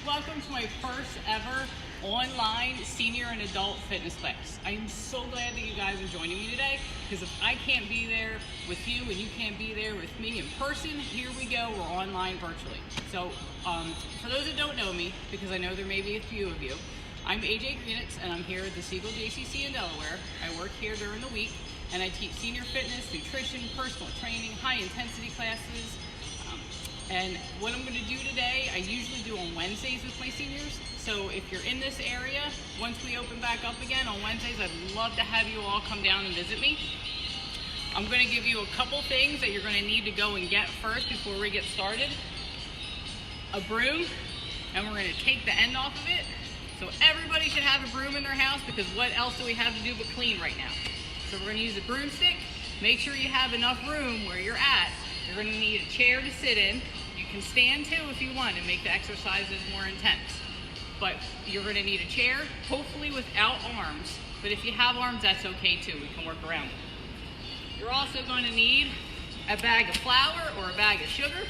Welcome to my first ever online senior and adult fitness class. I am so glad that you guys are joining me today, because if I can't be there with you and you can't be there with me in person, here we go, we're online virtually. So for those that don't know me, because I know there may be a few of you, I'm AJ Greenitz and I'm here at the Siegel JCC in Delaware. I work here during the week and I teach senior fitness, nutrition, personal training, high intensity classes. And what I'm going to do today, I usually do on Wednesdays with my seniors. So if you're in this area, once we open back up again on Wednesdays, I'd love to have you all come down and visit me. I'm going to give you a couple things that you're going to need to go and get first before we get started. A broom, and we're going to take the end off of it. So everybody should have a broom in their house, because what else do we have to do but clean right now? So we're going to use a broomstick. Make sure you have enough room where you're at. You're going to need a chair to sit in. You can stand too if you want and make the exercises more intense. But you're going to need a chair, hopefully without arms. But if you have arms, that's okay too. We can work around it. You're also going to need a bag of flour or a bag of sugar.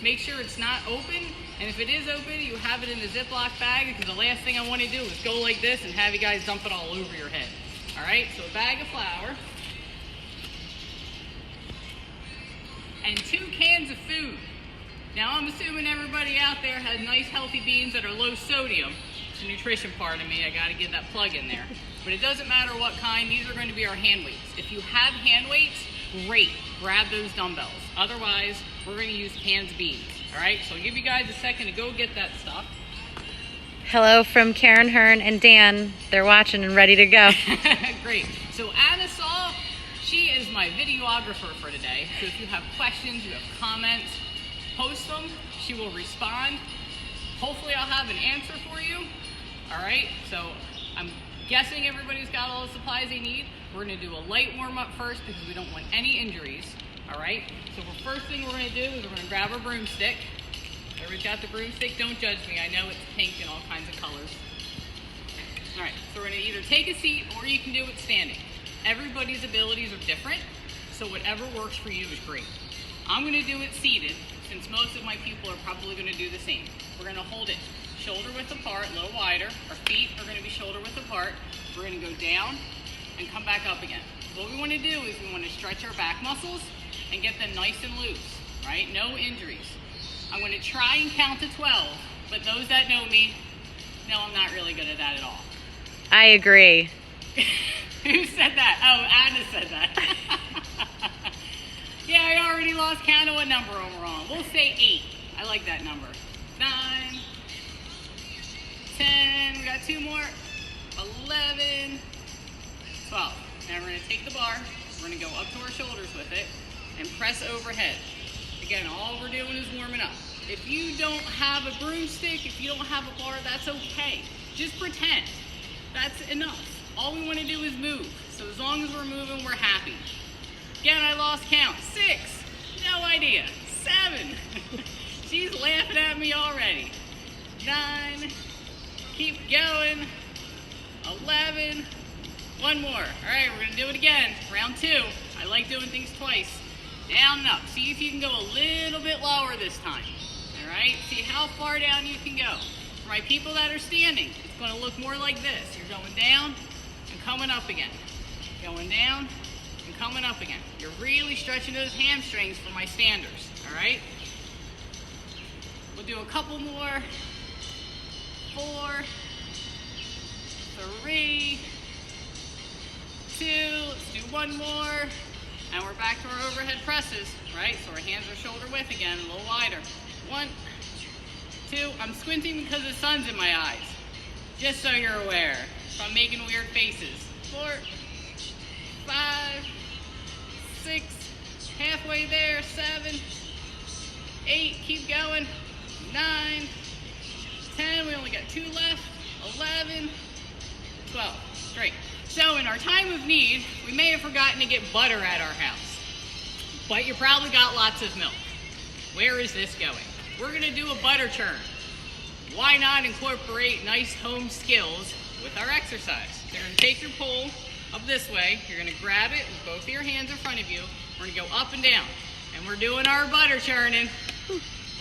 Make sure it's not open. And if it is open, you have it in the Ziploc bag, because the last thing I want to do is go like this and have you guys dump it all over your head. All right, so a bag of flour. And 2 cans of food. Now I'm assuming everybody out there has nice healthy beans that are low sodium. It's the nutrition part of me, I gotta get that plug in there. But it doesn't matter what kind, these are going to be our hand weights. If you have hand weights, great, grab those dumbbells. Otherwise, we're going to use cans of beans. All right, so I'll give you guys a second to go get that stuff. Hello from Karen, Hearn, and Dan. They're watching and ready to go. Great. So Anna Saul, she is my videographer for today. So if you have questions, you have comments, post them. She will respond. Hopefully I'll have an answer for you. All right, so I'm guessing everybody's got all the supplies they need. We're going to do a light warm-up first, because we don't want any injuries. All right, so the first thing we're going to do is we're going to grab our broomstick. Everybody's got the broomstick. Don't judge me. I know it's pink and all kinds of colors. All right, so we're going to either take a seat or you can do it standing. Everybody's abilities are different, so whatever works for you is great. I'm going to do it seated, since most of my people are probably going to do the same. We're going to hold it shoulder width apart, a little wider. Our feet are going to be shoulder width apart. We're going to go down and come back up again. What we want to do is we want to stretch our back muscles and get them nice and loose, right? No injuries. I'm going to try and count to 12, but those that know me know I'm not really good at that at all. I agree. Who said that? Oh, Anna said that. Yeah, I already lost count of what number we're on. We'll say 8. I like that number. 9, 10, we got 2 more, 11, 12. Now we're going to take the bar, we're going to go up to our shoulders with it, and press overhead. Again, all we're doing is warming up. If you don't have a broomstick, if you don't have a bar, that's okay. Just pretend. That's enough. All we want to do is move. So as long as we're moving, we're happy. Again, I lost count. 6. No idea. 7. She's laughing at me already. 9. Keep going. 11. 1 more. All right, we're going to do it again. Round 2. I like doing things twice. Down and up. See if you can go a little bit lower this time. All right? See how far down you can go. For my people that are standing, it's going to look more like this. You're going down and coming up again. Going down and coming up again. You're really stretching those hamstrings for my standers. All right? We'll do a couple more. 4, 3, 2. Let's do 1 more. And we're back to our overhead presses, right? So our hands are shoulder width again, a little wider. 1, 2. I'm squinting because the sun's in my eyes, just so you're aware. So I'm making weird faces. 4, 5, 6, halfway there. 7, 8, keep going. 9, 10, we only got 2 left. 11, 12, great. So in our time of need, we may have forgotten to get butter at our house, but you probably got lots of milk. Where is this going? We're gonna do a butter churn. Why not incorporate nice home skills with our exercise? You're gonna take your pole up this way, you're gonna grab it with both of your hands in front of you, we're gonna go up and down, and we're doing our butter churning,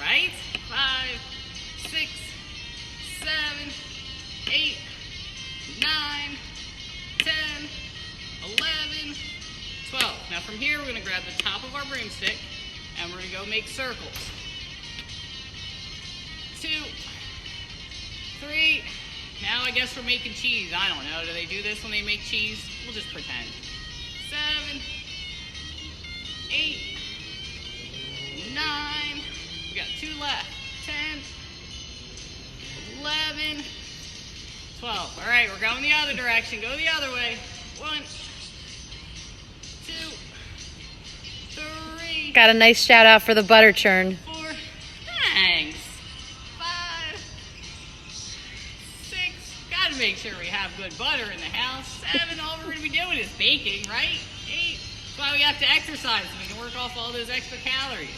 right? 5, 6, grab the top of our broomstick and we're gonna go make circles. 2, 3. Now I guess we're making cheese. I don't know. Do they do this when they make cheese? We'll just pretend. 7, 8, 9. We got 2 left. 10, 11, 12. All right, we're going the other direction. Go the other way. 1, 2, 3. Got a nice shout out for the butter churn. 4. Thanks. 5, 6. Got to make sure we have good butter in the house. 7. All we're going to be doing is baking, right? 8. That's why we have to exercise so we can work off all those extra calories.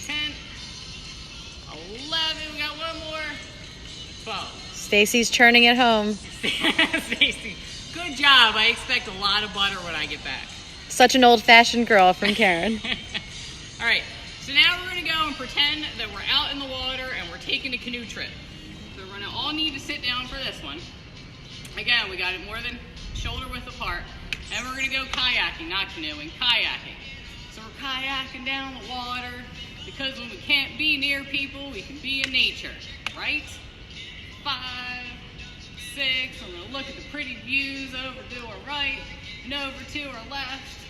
10, 11. We got one more. 12. Stacy's churning at home. Stacy, good job. I expect a lot of butter when I get back. Such an old-fashioned girl from Karen. All right, so now we're going to go and pretend that we're out in the water and we're taking a canoe trip. So we're going to all need to sit down for this one. Again, we got it more than shoulder width apart. And we're going to go kayaking, not canoeing, kayaking. So we're kayaking down the water because when we can't be near people, we can be in nature, right? 5, 6. We're going to look at the pretty views over to our right and over to our left.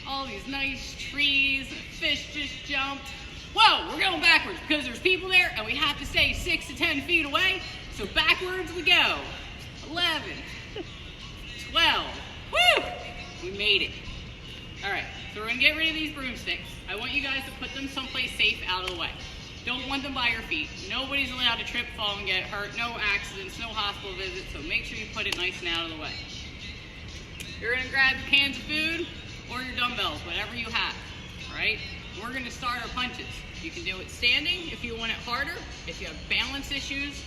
All these nice trees, and a fish just jumped. Whoa, we're going backwards because there's people there and we have to stay 6 to 10 feet away. So backwards we go. 11, 12. Woo! We made it. All right, so we're going to get rid of these broomsticks. I want you guys to put them someplace safe out of the way. Don't want them by your feet. Nobody's allowed to trip, fall, and get hurt. No accidents, no hospital visits, so make sure you put it nice and out of the way. You're going to grab your cans of food or your dumbbells, whatever you have, all right? We're going to start our punches. You can do it standing if you want it harder. If you have balance issues,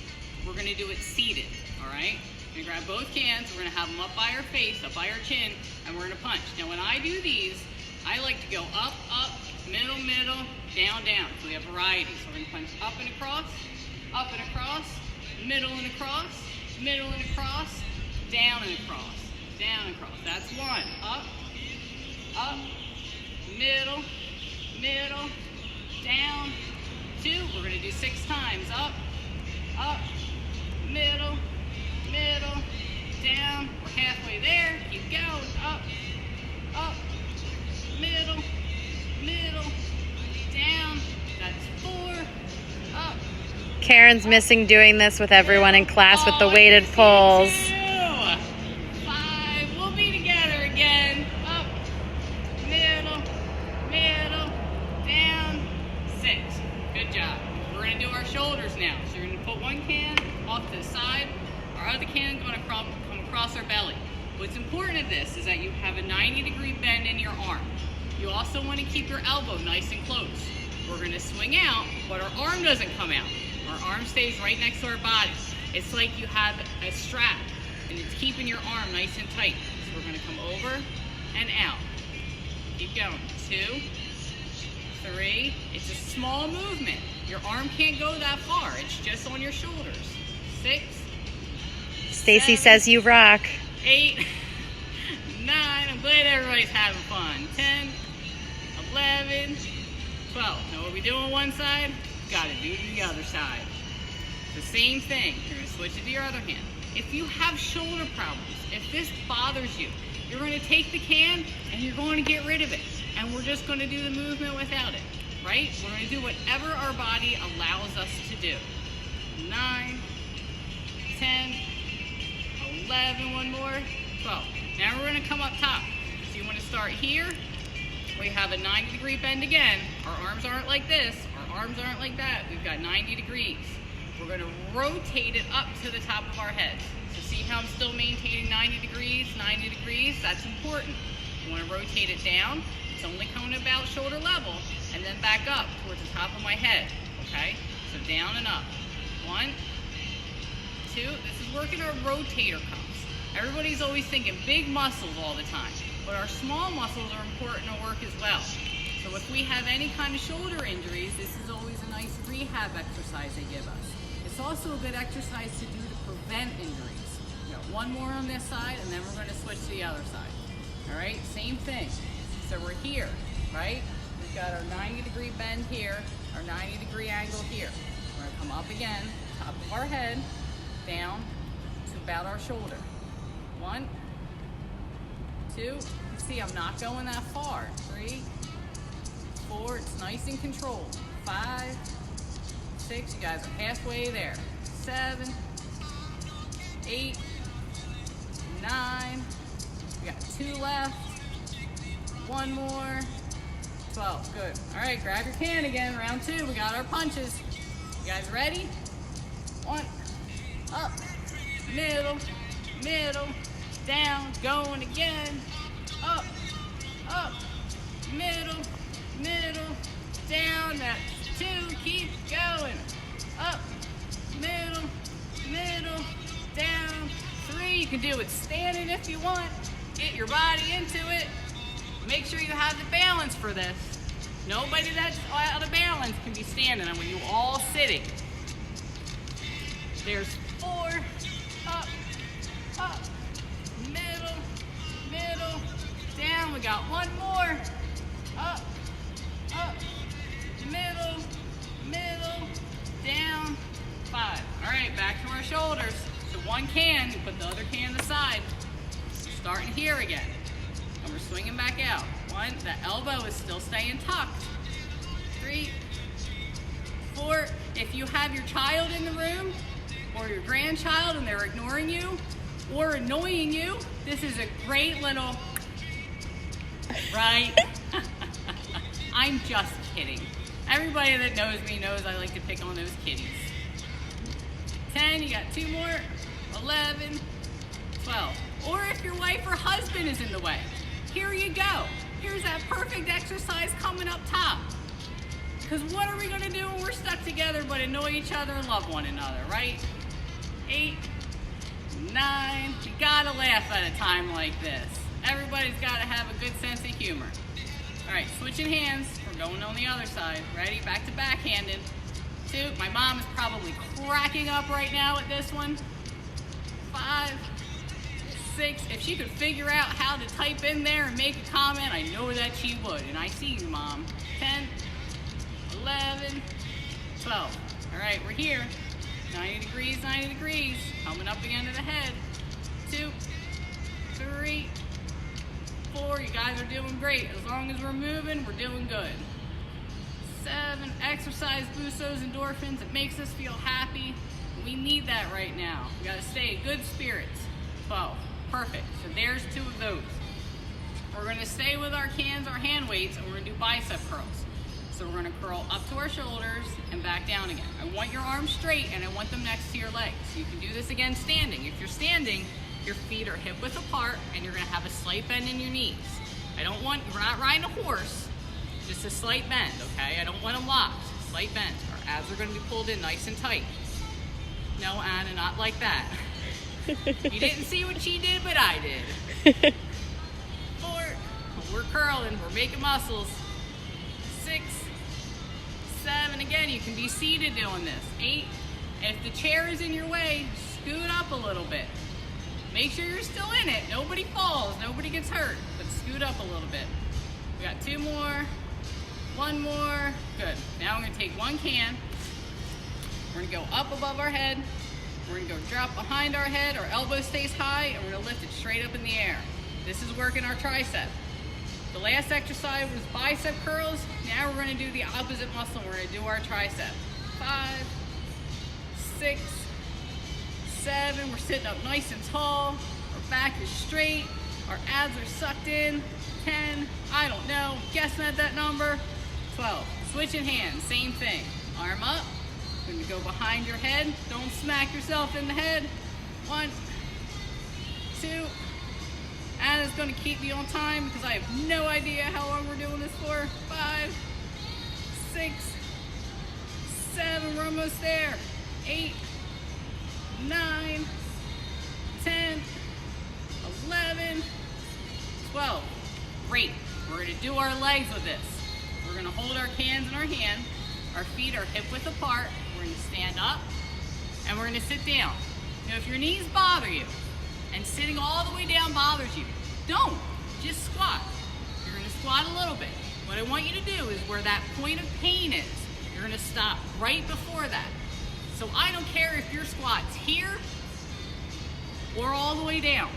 we're going to do it seated, all right? You're going to grab both cans. We're going to have them up by our face, up by our chin, and we're going to punch. Now, when I do these, I like to go up, up, middle, middle, down, down. So we have variety. So we're going to punch up and across, middle and across, middle and across, down and across, down and across. That's 1. Up, up, middle, middle, down. 2. We're going to do 6 times. Up, up, middle, middle, down. We're halfway there. Keep going. Up, up, middle, middle, down. That's 4. Up. Karen's missing doing this with everyone in class with the weighted poles. 5. We'll be together again. Up, middle, middle, down. 6. Good job. We're going to do our shoulders now. So you're going to put one can off to the side. Our other can is going to come across our belly. What's important in this is that you have a 90-degree bend in your arm. You also want to keep your elbow nice and close. We're going to swing out, but our arm doesn't come out. Our arm stays right next to our body. It's like you have a strap, and it's keeping your arm nice and tight. So we're going to come over and out. Keep going. 2, 3. It's a small movement. Your arm can't go that far. It's just on your shoulders. 6. Stacy 7, says you rock. 8, 9. I'm glad everybody's having fun. 10, 11, 12. Now what we do on one side, got to do to the other side. The same thing. You're going to switch it to your other hand. If you have shoulder problems, if this bothers you, you're going to take the can and you're going to get rid of it. And we're just going to do the movement without it, right? We're going to do whatever our body allows us to do. 9, 10, 11, one more, 12. Now we're going to come up top. So you want to start here. We have a 90-degree bend again. Our arms aren't like this. Our arms aren't like that. We've got 90 degrees. We're going to rotate it up to the top of our heads. So see how I'm still maintaining 90 degrees, 90 degrees? That's important. You want to rotate it down. It's only coming about shoulder level, and then back up towards the top of my head, okay? So down and up. 1, 2. This is working our rotator cuffs. Everybody's always thinking big muscles all the time, but our small muscles are important to work as well. So if we have any kind of shoulder injuries, this is always a nice rehab exercise they give us. It's also a good exercise to do to prevent injuries. We got one more on this side, and then we're going to switch to the other side. All right, same thing. So we're here, right? We've got our 90-degree bend here, our 90-degree angle here. We're gonna come up again, top of our head, down to about our shoulder. 1, 2, see I'm not going that far. 3, 4, it's nice and controlled. 5, 6, you guys are halfway there. 7, 8, 9, we got 2 left. 1 more. 12, good. All right, grab your can again, round 2. We got our punches. You guys ready? 1, up, middle, middle, down, going again. Up, up, middle, middle, down. That's 2, keep going. Up, middle, middle, down. 3, you can do it standing if you want. Get your body into it. Make sure you have the balance for this. Nobody that's out of balance can be standing. I want you all sitting. There's 4, up, up, middle, middle, down. We got 1 more. Up, up, middle, middle, down. 5. All right, back to our shoulders. So 1 can, you put the other can aside. Starting here again. And we're swinging back out. 1, the elbow is still staying tucked. 3, 4. If you have your child in the room or your grandchild and they're ignoring you or annoying you, this is a great little, right? I'm just kidding. Everybody that knows me knows I like to pick on those kitties. 10, you got 2 more. 11, 12. Or if your wife or husband is in the way, here you go. Here's that perfect exercise coming up top. Because what are we going to do when we're stuck together but annoy each other and love one another, right? 8, 9. You gotta laugh at a time like this. Everybody's got to have a good sense of humor. All right, switching hands. We're going on the other side. Ready? Back to backhanded. 2. My mom is probably cracking up right now at this one. 5, 6. If she could figure out how to type in there and make a comment, I know that she would. And I see you, Mom. 10, 11, 12. All right, we're here. 90 degrees, 90 degrees. Coming up again to the head. 2, 3, 4. You guys are doing great. As long as we're moving, we're doing good. 7. Exercise boosts those endorphins. It makes us feel happy. We need that right now. We gotta stay in good spirits. 12. Perfect. So there's 2 of those. We're gonna stay with our cans, our hand weights, and we're gonna do bicep curls. So we're gonna curl up to our shoulders and back down again. I want your arms straight and I want them next to your legs. You can do this again standing. If you're standing, your feet are hip width apart and you're gonna have a slight bend in your knees. We're not riding a horse, just a slight bend, okay? I don't want them locked, slight bend. Our abs are gonna be pulled in nice and tight. No, Anna, not like that. You didn't see what she did, but I did. 4, we're curling, we're making muscles. 6, 7, again, you can be seated doing this. 8, if the chair is in your way, scoot up a little bit. Make sure you're still in it. Nobody falls, nobody gets hurt, but scoot up a little bit. We got 2 more, 1 more, good. Now we're gonna take 1 can. We're gonna go up above our head. We're gonna go drop behind our head. Our elbow stays high, and we're gonna lift it straight up in the air. This is working our tricep. The last exercise was bicep curls. Now we're gonna do the opposite muscle. We're gonna do our tricep. 5, 6, 7. We're sitting up nice and tall. Our back is straight. Our abs are sucked in. 10, I don't know, guessing at that number. 12, switching hands, same thing. Arm up. Gonna go behind your head. Don't smack yourself in the head. 1, 2. Anna's gonna keep me on time because I have no idea how long we're doing this for. 5, 6, 7. We're almost there. 8, 9, 10, 11, 12. Great. We're gonna do our legs with this. We're gonna hold our cans in our hand. Our feet are hip width apart. We're gonna stand up and we're gonna sit down. Now if your knees bother you and sitting all the way down bothers you, don't. Just squat. You're gonna squat a little bit. What I want you to do is where that point of pain is, you're gonna stop right before that. So I don't care if your squat's here or all the way down.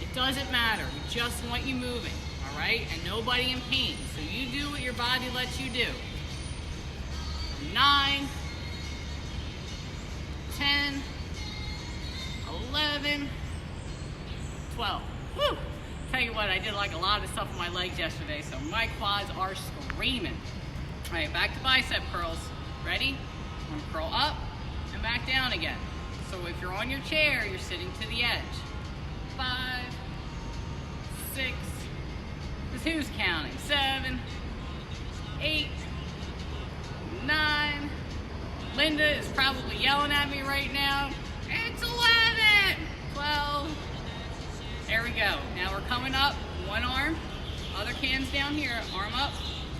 It doesn't matter. We just want you moving, all right? And nobody in pain. So you do what your body lets you do. 9, 10, 11, 12. Whew. Tell you what, I did like a lot of stuff with my legs yesterday, so my quads are screaming. All right, back to bicep curls. Ready? I'm gonna curl up and back down again. So if you're on your chair, you're sitting to the edge. 5, 6, because who's counting? 7, 8, 9. Linda is probably yelling at me right now. It's 11, 12. There we go. Now we're coming up, one arm, other hands down here, arm up,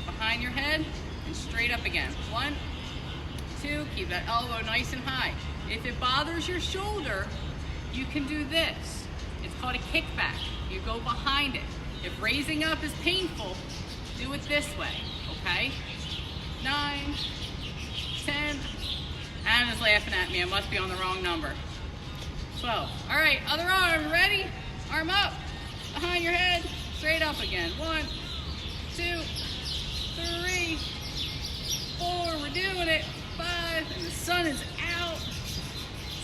behind your head, and straight up again. 1, 2, keep that elbow nice and high. If it bothers your shoulder, you can do this. It's called a kickback. You go behind it. If raising up is painful, do it this way, okay? 9, 10, Anna's laughing at me. I must be on the wrong number. 12. All right, other arm, ready? Arm up, behind your head, straight up again. 1, 2, 3, 4, we're doing it. 5, and the sun is out.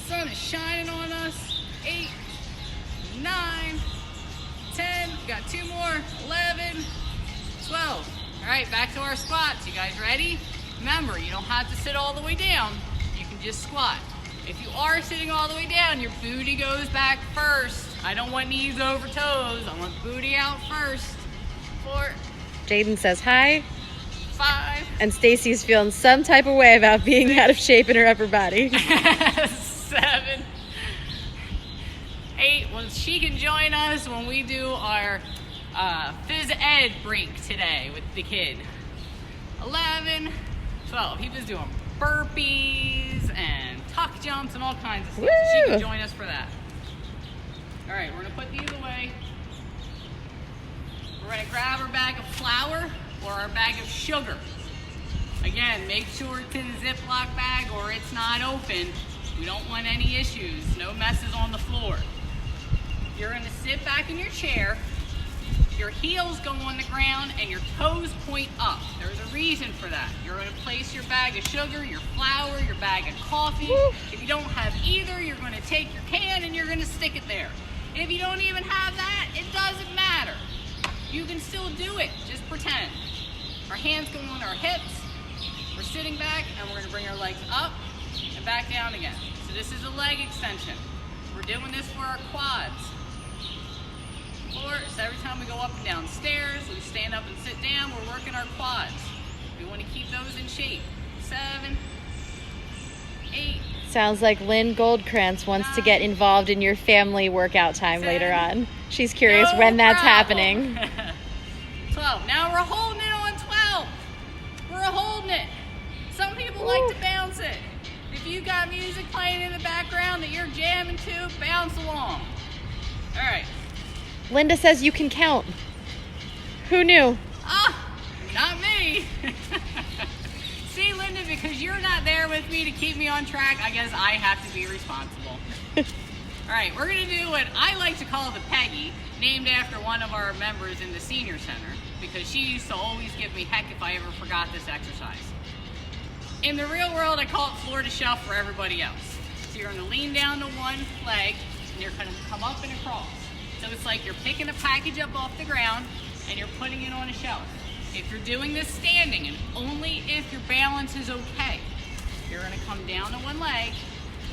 Sun is shining on us. 8, 9, 10, we got 2 more, 11, 12. All right, back to our squats. You guys ready? Remember, you don't have to sit all the way down. You can just squat. If you are sitting all the way down, your booty goes back first. I don't want knees over toes. I want booty out first. 4. Jaden says hi. 5. And Stacy's feeling some type of way about being 6, out of shape in her upper body. 7, 8. Well, she can join us when we do our phys ed break today with the kid. 11, 12. He was doing burpees and tuck jumps and all kinds of stuff. So she can join us for that. All right, we're gonna put these away. We're gonna grab our bag of flour or our bag of sugar. Again, make sure it's in a Ziploc bag or it's not open. We don't want any issues, no messes on the floor. You're gonna sit back in your chair, your heels go on the ground and your toes point up. There's a reason for that. You're gonna place your bag of sugar, your flour, your bag of coffee. If you don't have either, you're gonna take your can and you're gonna stick it there. If you don't even have that, it doesn't matter. You can still do it, just pretend. Our hands go on our hips. We're sitting back and we're gonna bring our legs up and back down again. So this is a leg extension. We're doing this for our quads. 4, so every time we go up and down stairs, we stand up and sit down, we're working our quads. We want to keep those in shape. 7, 8. Sounds like Lynn Goldkrantz wants to get involved in your family workout time 10, later on. She's curious no when that's problem. happening. 12. Now we're holding it on 12. We're holding it. Some people like to bounce it. If you got music playing in the background that you're jamming to, bounce along. All right. Linda says you can count. Who knew? Ah, not me. See, Linda, because you're not there with me to keep me on track, I guess I have to be responsible. All right, we're going to do what I like to call the Peggy, named after one of our members in the senior center, because she used to always give me heck if I ever forgot this exercise. In the real world, I call it floor to shelf for everybody else. So you're going to lean down to one leg, and you're going to come up and across. So it's like you're picking a package up off the ground, and you're putting it on a shelf. If you're doing this standing, and only if your balance is okay, you're going to come down to one leg,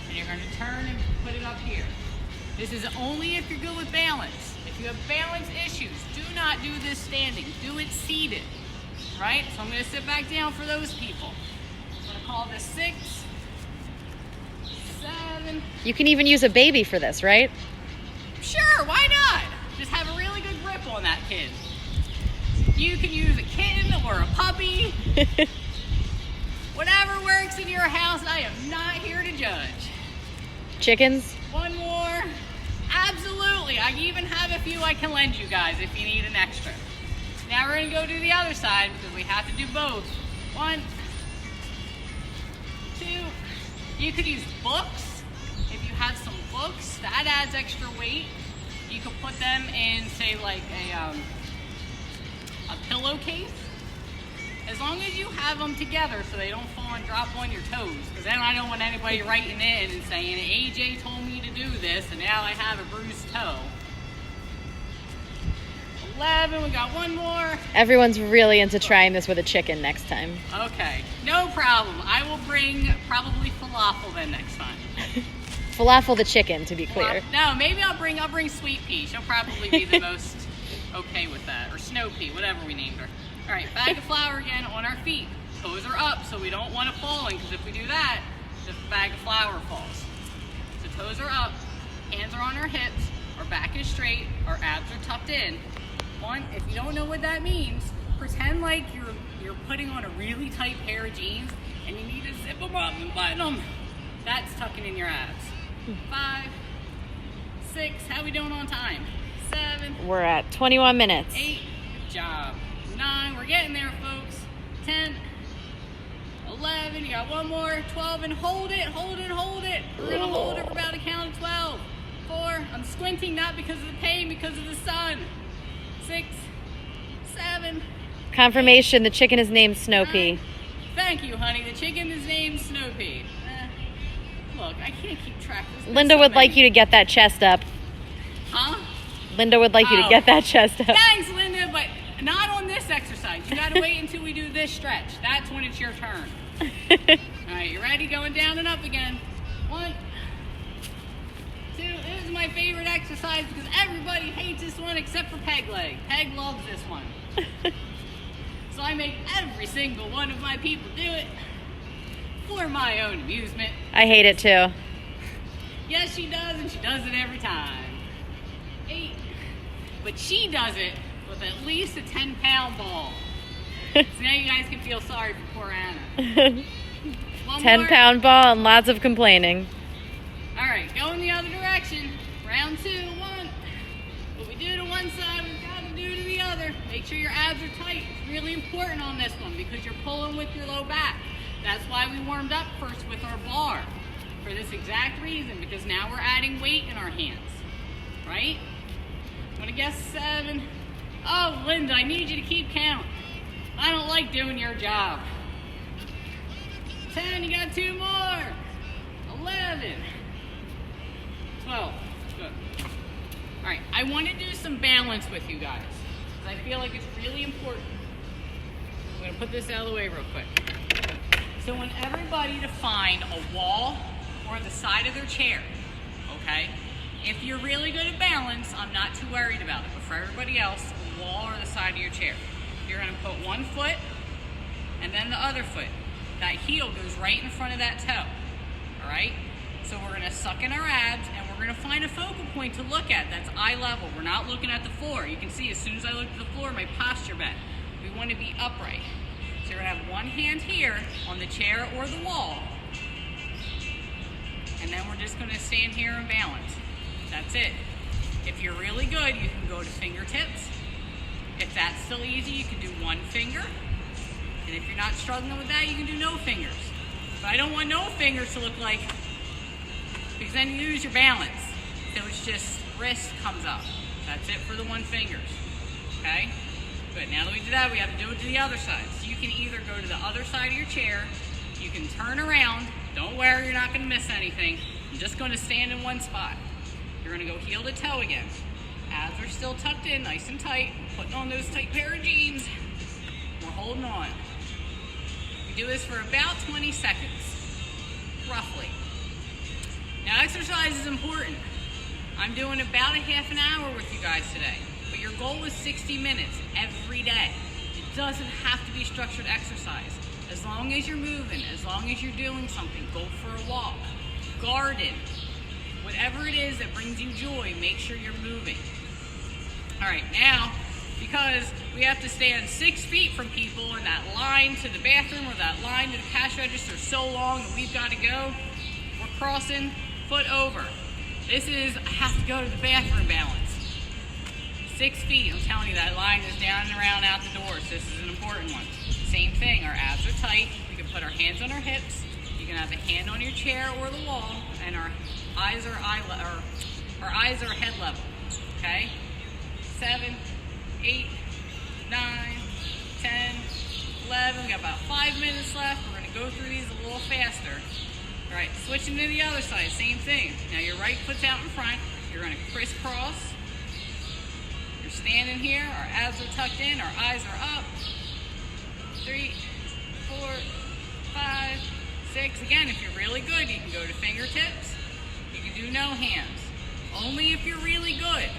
and you're going to turn and put it up here. This is only if you're good with balance. If you have balance issues, do not do this standing. Do it seated, right? So I'm going to sit back down for those people. I'm going to call this 6, 7. You can even use a baby for this, right? Sure, why not? Just have a really good grip on that kid. You can use a kitten or a puppy. Whatever works in your house, I am not here to judge. Chickens? One more. Absolutely. I even have a few I can lend you guys if you need an extra. Now we're gonna go to the other side because we have to do both. 1, 2. You could use books. If you have some books, that adds extra weight. You could put them in, say, like a pillowcase. As long as you have them together so they don't fall and drop on your toes. Because then I don't want anybody writing in and saying, AJ told me to do this and now I have a bruised toe. 11, we got one more. Everyone's really into trying this with a chicken next time. Okay, no problem. I will bring probably falafel then next time. Falafel the chicken, to be clear. No, maybe I'll bring sweet pea. She'll probably be the most okay with that. Or snow pea, whatever we named her. All right, bag of flour again on our feet. Toes are up, so we don't want to falling, because if we do that, the bag of flour falls. So toes are up, hands are on our hips, our back is straight, our abs are tucked in. One, if you don't know what that means, pretend like you're putting on a really tight pair of jeans and you need to zip them up and button them. That's tucking in your abs. 5, 6, how we doing on time? 7. We're at 21 minutes. 8, good job. 9, we're getting there, folks. 10, 11, you got one more. 12, and hold it, hold it, hold it. We're gonna hold it for about a count of 12. 4, I'm squinting not because of the pain, because of the sun. 6, 7. Confirmation, the chicken is named Snow 9. Pea. Thank you, honey. The chicken is named Snow Pea. Look, I can't keep track. Linda would like you to get that chest up. Huh? Linda would like you to get that chest up. Thanks, Linda, but not on this exercise. You gotta wait until we do this stretch. That's when it's your turn. All right, you ready? Going down and up again. 1, 2. This is my favorite exercise because everybody hates this one except for Peg Leg. Peg loves this one. So I make every single one of my people do it for my own amusement. I hate it too. Yes, she does, and she does it every time. 8. But she does it with at least a 10-pound ball. So now you guys can feel sorry for poor Anna. 10-pound ball and lots of complaining. All right, go in the other direction. Round 2, 1. What we do to one side, we've got to do to the other. Make sure your abs are tight. It's really important on this one because you're pulling with your low back. That's why we warmed up first with our bar. For this exact reason, because now we're adding weight in our hands. Right? I'm gonna guess 7. Oh, Linda, I need you to keep count. I don't like doing your job. 10, you got 2 more. 11. 12. Good. All right, I want to do some balance with you guys because I feel like it's really important. I'm going to put this out of the way real quick. So I want everybody to find a wall or the side of their chair, okay? If you're really good at balance, I'm not too worried about it. But for everybody else, a wall or the side of your chair. You're going to put one foot and then the other foot. That heel goes right in front of that toe, all right? So we're going to suck in our abs and we're going to find a focal point to look at that's eye level. We're not looking at the floor. You can see as soon as I look at the floor, my posture bent. We want to be upright. So you're going to have one hand here on the chair or the wall. And then we're just going to stand here and balance. That's it. If you're really good, you can go to fingertips. If that's still easy, you can do one finger. And if you're not struggling with that, you can do no fingers. But I don't want no fingers to look like, because then you lose your balance. So it's just wrist comes up. That's it for the one fingers. Okay? Good. Now that we do that, we have to do it to the other side. So you can either go to the other side of your chair, you can turn around. Don't worry, you're not going to miss anything. You're just going to stand in one spot. You're going to go heel to toe again. Abs are still tucked in, nice and tight. Putting on those tight pair of jeans. We're holding on. We do this for about 20 seconds, roughly. Now, exercise is important. I'm doing about a half an hour with you guys today, but your goal is 60 minutes every day. It doesn't have to be structured exercise. As long as you're moving, as long as you're doing something, go for a walk, garden, whatever it is that brings you joy, make sure you're moving. All right, now, because we have to stand 6 feet from people and that line to the bathroom or that line to the cash register is so long and we've got to go, we're crossing foot over. This is, I have to go to the bathroom balance. 6 feet. I'm telling you, that line is down and around out the doors. This is an important one. Same thing, our abs are tight. We can put our hands on our hips. You can have a hand on your chair or the wall, and our eyes are head level. Okay? 7, 8, 9, 10, 11. We got about 5 minutes left. We're going to go through these a little faster. All right, switching to the other side, same thing. Now your right foot's out in front. You're going to crisscross. You're standing here. Our abs are tucked in. Our eyes are up. 3, 4, 5, 6. Again, if you're really good, you can go to fingertips. You can do no hands. Only if you're really good.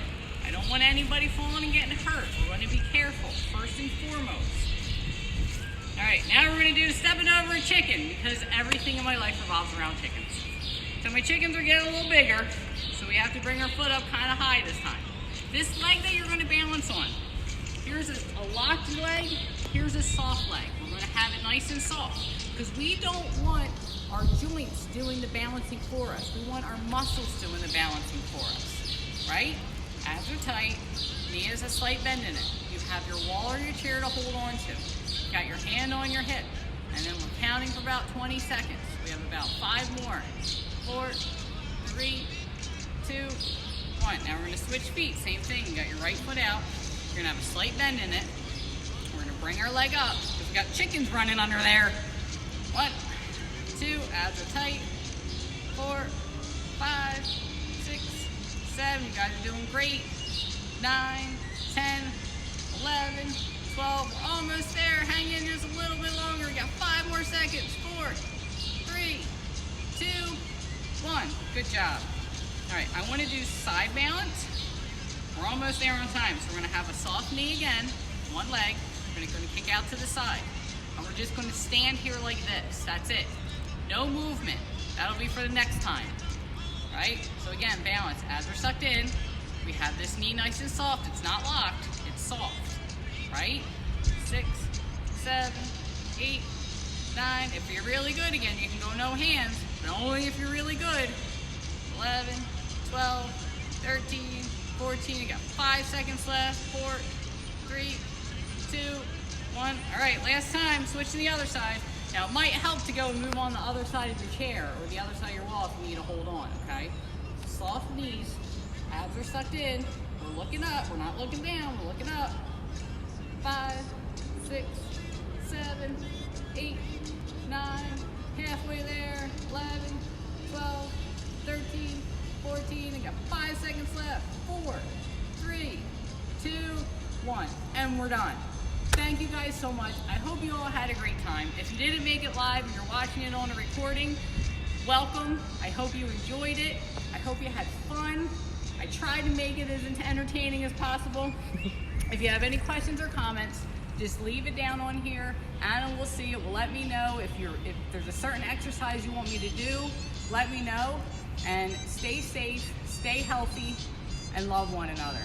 I don't want anybody falling and getting hurt. We're going to be careful, first and foremost. All right, now we're going to do stepping over a chicken, because everything in my life revolves around chickens. So my chickens are getting a little bigger, so we have to bring our foot up kind of high this time. This leg that you're going to balance on, here's a locked leg, here's a soft leg. We're going to have it nice and soft, because we don't want our joints doing the balancing for us. We want our muscles doing the balancing for us, right? Abs are tight, knee has a slight bend in it. You have your wall or your chair to hold on to. You got your hand on your hip, and then we're counting for about 20 seconds. We have about 5 more. 4, 3, 2, 1. Now we're going to switch feet. Same thing. You got your right foot out. You're going to have a slight bend in it. We're going to bring our leg up, because we got chickens running under there. 1, 2, abs are tight. 4, 5, 6, 7. You guys are doing great. 9, 10, 11, 12. We're almost there. Hang in just a little bit longer. We got 5 more seconds. 4, 3, 2, 1. Good job. All right, I want to do side balance. We're almost there on time. So we're going to have a soft knee again, one leg. We're going to kick out to the side. And we're just going to stand here like this. That's it. No movement. That'll be for the next time. Right? So again, balance. As we're sucked in, we have this knee nice and soft. It's not locked. It's soft. Right? 6, 7, 8, 9. If you're really good, again, you can go no hands, but only if you're really good. 11, 12, 13, 14. You got 5 seconds left. 4, 3, 2, 1. All right, last time. Switch to the other side. Now, it might help to go and move on the other side of your chair or the other side of your wall if you need to hold on, okay? Soft knees. Abs are sucked in. We're looking up. We're not looking down. We're looking up. 5, 6, 7, 8, 9, halfway there. 11, 12, 13, 14. I got 5 seconds left. 4, 3, 2, 1. And we're done. Thank you guys so much. I hope you all had a great time. If you didn't make it live and you're watching it on a recording, welcome. I hope you enjoyed it. I hope you had fun. I tried to make it as entertaining as possible. If you have any questions or comments, just leave it down on here. Anna will see it. Will let me know if there's a certain exercise you want me to do. Let me know. And stay safe, stay healthy, and love one another.